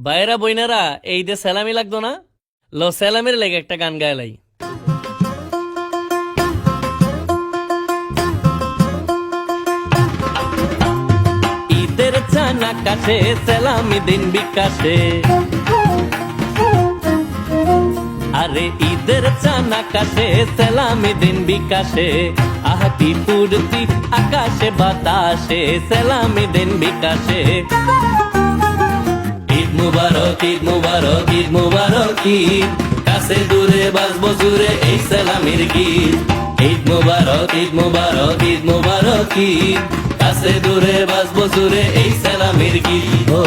বাইরা বইনারা এই দে সেলামি লাগতো না, লো সেলামের লেগে একটা গান গাইলাই। ঈদের চানা কাছে সেলামি দিন বিকাশে, আরে ঈদের চানা কাছে সেলামি দিন বিকাশে, আহা কি ফুর্তি আকাশে বাতাসে সেলামি দিন বিকাশে। ঈদ মুবারক ঈদ মুবারক ঈদ মুবারক ঈদ, কাছে দূরে বাজবো জুড়ে এই সেলামির গীত। ঈদ মুবারক ঈদ মুবারক ঈদ মুবারক ঈদ, কাছে দূরে বাজবো জুড়ে এই সেলামির গীত। ও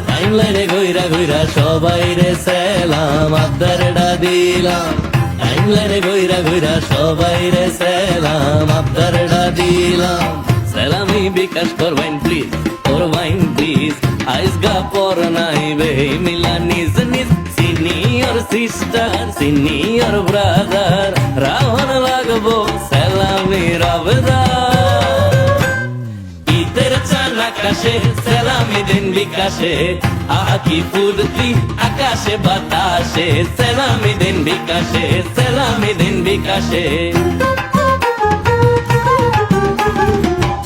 টাইম লাইনে ঘুইরা ঘুইরা সবাই রে সেলাম আবদারটা দিলাম, টাইম লাইনে ঘুইরা ঘুইরা সবাই রে সেলাম আবদারটা দিলাম। সেলামি বিকাশ করবেন প্লিজ, করবেন প্লিজ, আইসগা পর নাইবে মিলা নিজ নিজ, সিনিয়র সিস্টার সিনিয়র ব্রাদার, রাহন লাগবো সেলামি রবদার। ঈদের চান আকাশে সেলামি দিন বিকাশে, আহা কি ফুর্তি আকাশে বাতাসে সেলামি দিন বিকাশে সেলামি দিন বিকাশে।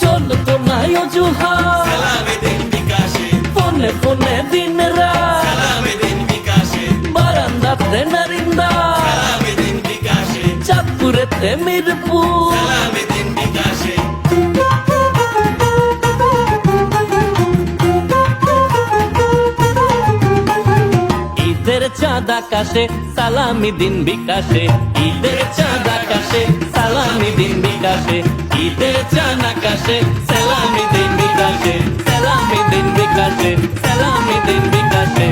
চল তো নাই অজুহাত সেলামি দিন বিকাশে, ফোনে ফোনে দিন রাত, সেলামি দিন বিকাশে, বারান্দাতে নারিন্দা, সেলামি দিন বিকাশে, চাঁদপুরেতে মিরপুর। সেলামি দিন বিকাশে। ঈদের চাঁদ আকাশে সালামি দিন বিকাশে, ঈদের চাঁদ আকাশে সালামি দিন বিকাশে, ঈদের চাঁদ আকাশে সালামি দিন বিকাশে, সালামি দিন বিকাশে, সালামি দিন বিকাশে।